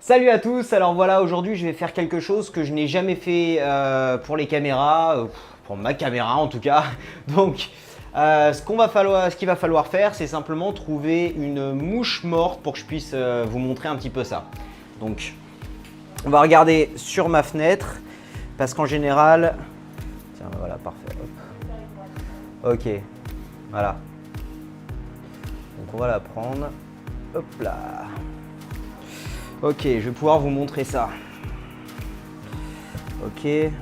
Salut à tous, alors voilà, aujourd'hui je vais faire quelque chose que je n'ai jamais fait pour les caméras, pour ma caméra en tout cas. Donc ce qu'il va falloir faire, c'est simplement trouver une mouche morte pour que je puisse vous montrer un petit peu ça. Donc on va regarder sur ma fenêtre, parce qu'en général, tiens voilà, parfait, hop. Ok, voilà. Donc on va la prendre, hop là. Ok, je vais pouvoir vous montrer ça. Ok. Donc.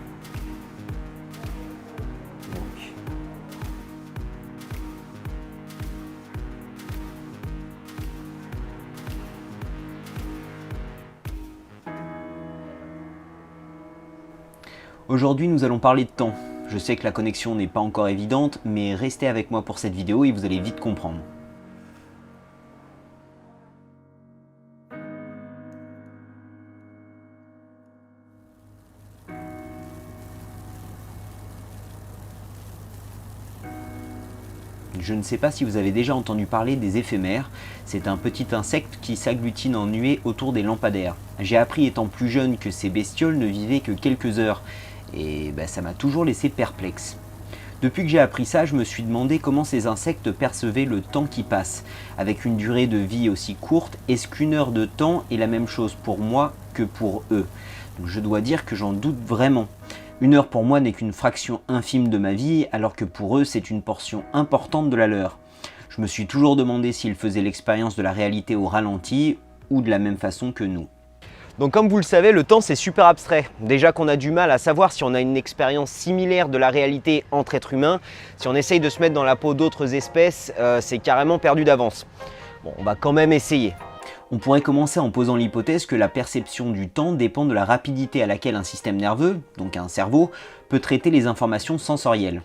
Aujourd'hui, nous allons parler de temps. Je sais que la connexion n'est pas encore évidente, mais restez avec moi pour cette vidéo et vous allez vite comprendre. Je ne sais pas si vous avez déjà entendu parler des éphémères, c'est un petit insecte qui s'agglutine en nuées autour des lampadaires. J'ai appris étant plus jeune que ces bestioles ne vivaient que quelques heures, et ça m'a toujours laissé perplexe. Depuis que j'ai appris ça, je me suis demandé comment ces insectes percevaient le temps qui passe. Avec une durée de vie aussi courte, est-ce qu'une heure de temps est la même chose pour moi que pour eux? Donc je dois dire que j'en doute vraiment. Une heure pour moi n'est qu'une fraction infime de ma vie, alors que pour eux c'est une portion importante de la leur. Je me suis toujours demandé s'ils faisaient l'expérience de la réalité au ralenti, ou de la même façon que nous. Donc comme vous le savez, le temps c'est super abstrait. Déjà qu'on a du mal à savoir si on a une expérience similaire de la réalité entre êtres humains, si on essaye de se mettre dans la peau d'autres espèces, c'est carrément perdu d'avance. Bon, on va quand même essayer. On pourrait commencer en posant l'hypothèse que la perception du temps dépend de la rapidité à laquelle un système nerveux, donc un cerveau, peut traiter les informations sensorielles.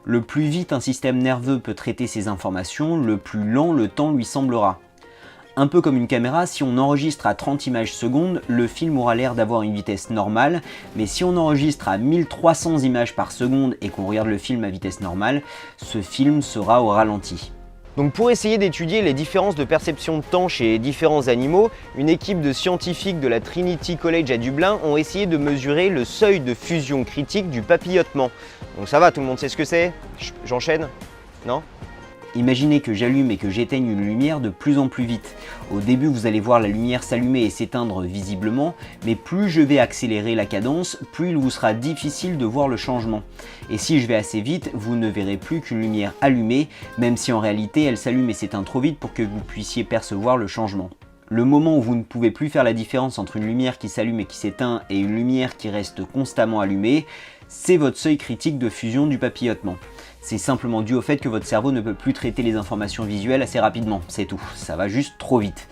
Le plus vite un système nerveux peut traiter ces informations, le plus lent le temps lui semblera. Un peu comme une caméra, si on enregistre à 30 images secondes, le film aura l'air d'avoir une vitesse normale, mais si on enregistre à 1300 images par seconde et qu'on regarde le film à vitesse normale, ce film sera au ralenti. Donc pour essayer d'étudier les différences de perception de temps chez différents animaux, une équipe de scientifiques de la Trinity College à Dublin ont essayé de mesurer le seuil de fusion critique du papillotement. Donc ça va, tout le monde sait ce que c'est? J'enchaîne? Non? Imaginez que j'allume et que j'éteigne une lumière de plus en plus vite. Au début, vous allez voir la lumière s'allumer et s'éteindre visiblement, mais plus je vais accélérer la cadence, plus il vous sera difficile de voir le changement. Et si je vais assez vite, vous ne verrez plus qu'une lumière allumée, même si en réalité elle s'allume et s'éteint trop vite pour que vous puissiez percevoir le changement. Le moment où vous ne pouvez plus faire la différence entre une lumière qui s'allume et qui s'éteint et une lumière qui reste constamment allumée, c'est votre seuil critique de fusion du papillotement. C'est simplement dû au fait que votre cerveau ne peut plus traiter les informations visuelles assez rapidement, c'est tout, ça va juste trop vite.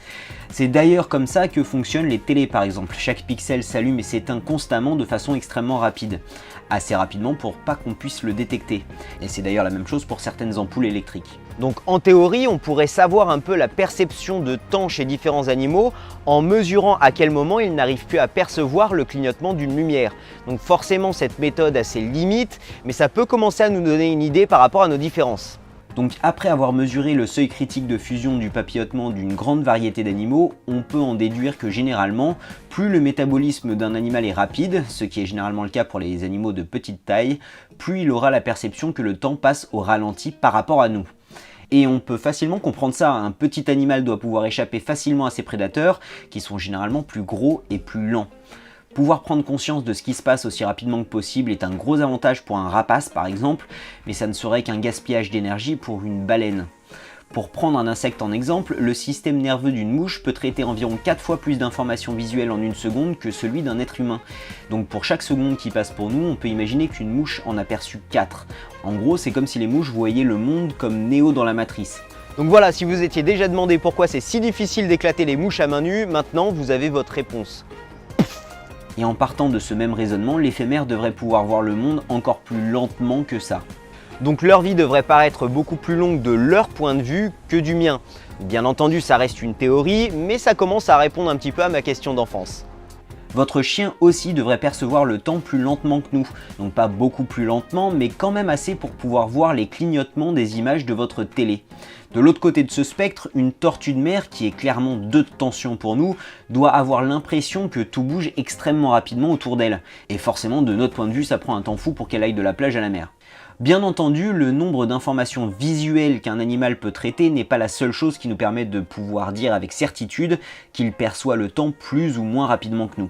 C'est d'ailleurs comme ça que fonctionnent les télés par exemple, chaque pixel s'allume et s'éteint constamment de façon extrêmement rapide, assez rapidement pour pas qu'on puisse le détecter. Et c'est d'ailleurs la même chose pour certaines ampoules électriques. Donc en théorie, on pourrait savoir un peu la perception de temps chez différents animaux en mesurant à quel moment ils n'arrivent plus à percevoir le clignotement d'une lumière. Donc forcément cette méthode a ses limites, mais ça peut commencer à nous donner une idée par rapport à nos différences. Donc après avoir mesuré le seuil critique de fusion du papillotement d'une grande variété d'animaux, on peut en déduire que généralement, plus le métabolisme d'un animal est rapide, ce qui est généralement le cas pour les animaux de petite taille, plus il aura la perception que le temps passe au ralenti par rapport à nous. Et on peut facilement comprendre ça, un petit animal doit pouvoir échapper facilement à ses prédateurs, qui sont généralement plus gros et plus lents. Pouvoir prendre conscience de ce qui se passe aussi rapidement que possible est un gros avantage pour un rapace par exemple, mais ça ne serait qu'un gaspillage d'énergie pour une baleine. Pour prendre un insecte en exemple, le système nerveux d'une mouche peut traiter environ 4 fois plus d'informations visuelles en une seconde que celui d'un être humain. Donc pour chaque seconde qui passe pour nous, on peut imaginer qu'une mouche en aperçut 4. En gros, c'est comme si les mouches voyaient le monde comme Néo dans la matrice. Donc voilà, si vous étiez déjà demandé pourquoi c'est si difficile d'éclater les mouches à main nue, maintenant vous avez votre réponse. Et en partant de ce même raisonnement, l'éphémère devrait pouvoir voir le monde encore plus lentement que ça. Donc leur vie devrait paraître beaucoup plus longue de leur point de vue que du mien. Bien entendu, ça reste une théorie, mais ça commence à répondre un petit peu à ma question d'enfance. Votre chien aussi devrait percevoir le temps plus lentement que nous, donc pas beaucoup plus lentement, mais quand même assez pour pouvoir voir les clignotements des images de votre télé. De l'autre côté de ce spectre, une tortue de mer, qui est clairement de tension pour nous, doit avoir l'impression que tout bouge extrêmement rapidement autour d'elle. Et forcément, de notre point de vue, ça prend un temps fou pour qu'elle aille de la plage à la mer. Bien entendu, le nombre d'informations visuelles qu'un animal peut traiter n'est pas la seule chose qui nous permet de pouvoir dire avec certitude qu'il perçoit le temps plus ou moins rapidement que nous.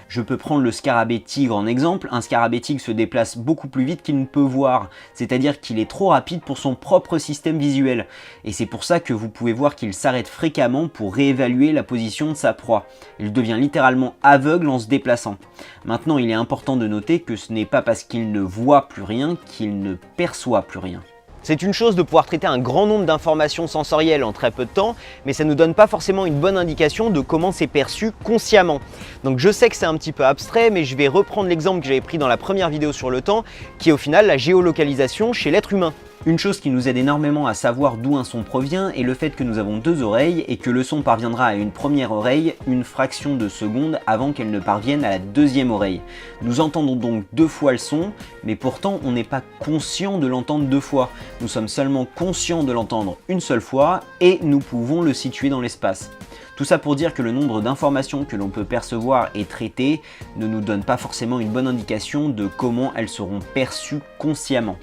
Je peux prendre le scarabée tigre en exemple. Un scarabée tigre se déplace beaucoup plus vite qu'il ne peut voir, c'est-à-dire qu'il est trop rapide pour son propre système visuel. Et c'est pour ça que vous pouvez voir qu'il s'arrête fréquemment pour réévaluer la position de sa proie. Il devient littéralement aveugle en se déplaçant. Maintenant, il est important de noter que ce n'est pas parce qu'il ne voit plus rien qu'il ne perçoit plus rien. C'est une chose de pouvoir traiter un grand nombre d'informations sensorielles en très peu de temps, mais ça ne nous donne pas forcément une bonne indication de comment c'est perçu consciemment. Donc je sais que c'est un petit peu abstrait, mais je vais reprendre l'exemple que j'avais pris dans la première vidéo sur le temps, qui est au final la géolocalisation chez l'être humain. Une chose qui nous aide énormément à savoir d'où un son provient est le fait que nous avons deux oreilles et que le son parviendra à une première oreille une fraction de seconde avant qu'elle ne parvienne à la deuxième oreille. Nous entendons donc deux fois le son, mais pourtant on n'est pas conscient de l'entendre deux fois. Nous sommes seulement conscients de l'entendre une seule fois et nous pouvons le situer dans l'espace. Tout ça pour dire que le nombre d'informations que l'on peut percevoir et traiter ne nous donne pas forcément une bonne indication de comment elles seront perçues consciemment.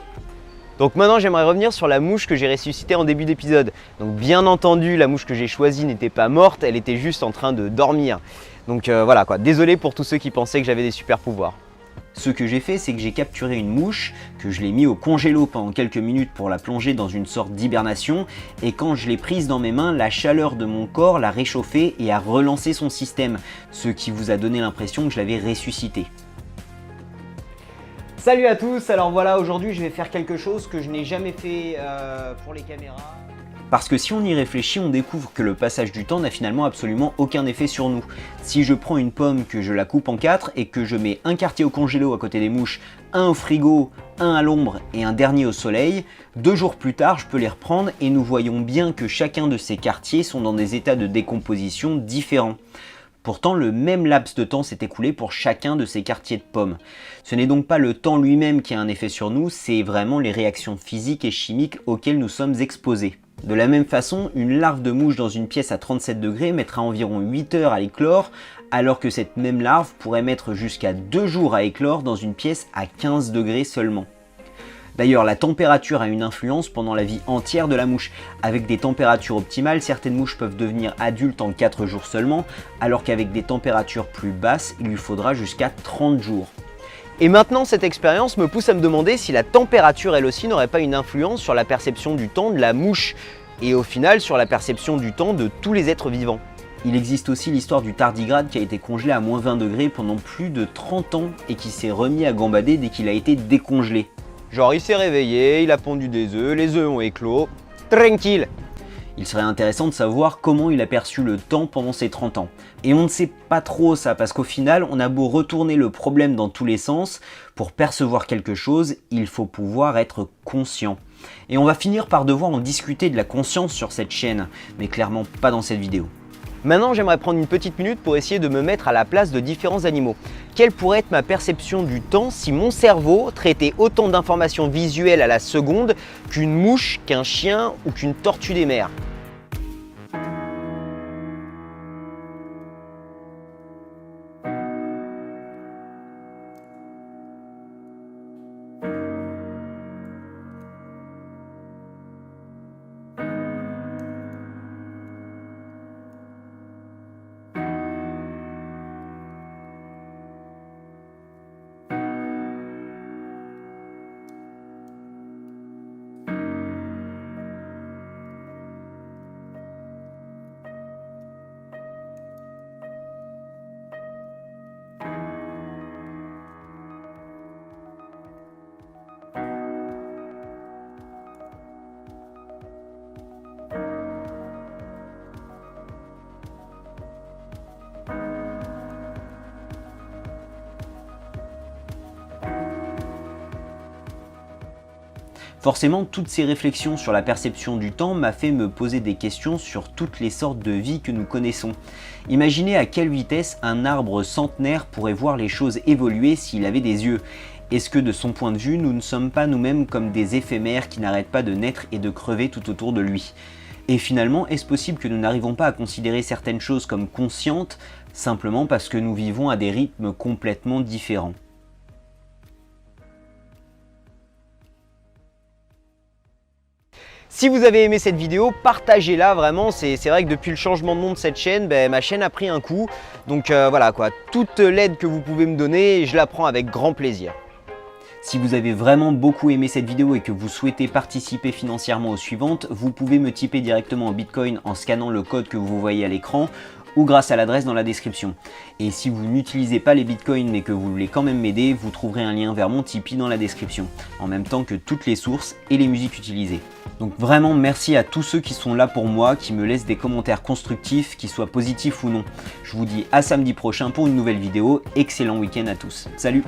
Donc maintenant j'aimerais revenir sur la mouche que j'ai ressuscitée en début d'épisode. Donc bien entendu la mouche que j'ai choisie n'était pas morte, elle était juste en train de dormir. Donc voilà quoi, désolé pour tous ceux qui pensaient que j'avais des super pouvoirs. Ce que j'ai fait, c'est que j'ai capturé une mouche, que je l'ai mis au congélo pendant quelques minutes pour la plonger dans une sorte d'hibernation, et quand je l'ai prise dans mes mains, la chaleur de mon corps l'a réchauffée et a relancé son système, ce qui vous a donné l'impression que je l'avais ressuscité. Salut à tous, alors voilà, aujourd'hui je vais faire quelque chose que je n'ai jamais fait pour les caméras. Parce que si on y réfléchit, on découvre que le passage du temps n'a finalement absolument aucun effet sur nous. Si je prends une pomme, que je la coupe en 4 et que je mets un quartier au congélo à côté des mouches, un au frigo, un à l'ombre et un dernier au soleil, 2 jours plus tard je peux les reprendre et nous voyons bien que chacun de ces quartiers sont dans des états de décomposition différents. Pourtant, le même laps de temps s'est écoulé pour chacun de ces quartiers de pommes. Ce n'est donc pas le temps lui-même qui a un effet sur nous, c'est vraiment les réactions physiques et chimiques auxquelles nous sommes exposés. De la même façon, une larve de mouche dans une pièce à 37 degrés mettra environ 8 heures à éclore, alors que cette même larve pourrait mettre jusqu'à 2 jours à éclore dans une pièce à 15 degrés seulement. D'ailleurs, la température a une influence pendant la vie entière de la mouche. Avec des températures optimales, certaines mouches peuvent devenir adultes en 4 jours seulement, alors qu'avec des températures plus basses, il lui faudra jusqu'à 30 jours. Et maintenant, cette expérience me pousse à me demander si la température, elle aussi, n'aurait pas une influence sur la perception du temps de la mouche, et au final sur la perception du temps de tous les êtres vivants. Il existe aussi l'histoire du tardigrade qui a été congelé à moins 20 degrés pendant plus de 30 ans et qui s'est remis à gambader dès qu'il a été décongelé. Genre il s'est réveillé, il a pondu des œufs, les œufs ont éclos, tranquille. Il serait intéressant de savoir comment il a perçu le temps pendant ces 30 ans. Et on ne sait pas trop ça, parce qu'au final, on a beau retourner le problème dans tous les sens, pour percevoir quelque chose, il faut pouvoir être conscient. Et on va finir par devoir en discuter de la conscience sur cette chaîne, mais clairement pas dans cette vidéo. Maintenant, j'aimerais prendre une petite minute pour essayer de me mettre à la place de différents animaux. Quelle pourrait être ma perception du temps si mon cerveau traitait autant d'informations visuelles à la seconde qu'une mouche, qu'un chien ou qu'une tortue des mers ? Forcément, toutes ces réflexions sur la perception du temps m'a fait me poser des questions sur toutes les sortes de vie que nous connaissons. Imaginez à quelle vitesse un arbre centenaire pourrait voir les choses évoluer s'il avait des yeux. Est-ce que de son point de vue, nous ne sommes pas nous-mêmes comme des éphémères qui n'arrêtent pas de naître et de crever tout autour de lui? Et finalement, est-ce possible que nous n'arrivons pas à considérer certaines choses comme conscientes, simplement parce que nous vivons à des rythmes complètement différents? Si vous avez aimé cette vidéo, partagez-la vraiment, c'est vrai que depuis le changement de nom de cette chaîne, ma chaîne a pris un coup. Donc voilà quoi, toute l'aide que vous pouvez me donner, je la prends avec grand plaisir. Si vous avez vraiment beaucoup aimé cette vidéo et que vous souhaitez participer financièrement aux suivantes, vous pouvez me tiper directement en Bitcoin en scannant le code que vous voyez à l'écran ou grâce à l'adresse dans la description. Et si vous n'utilisez pas les bitcoins mais que vous voulez quand même m'aider, vous trouverez un lien vers mon Tipeee dans la description, en même temps que toutes les sources et les musiques utilisées. Donc vraiment merci à tous ceux qui sont là pour moi, qui me laissent des commentaires constructifs, qu'ils soient positifs ou non. Je vous dis à samedi prochain pour une nouvelle vidéo, excellent week-end à tous. Salut!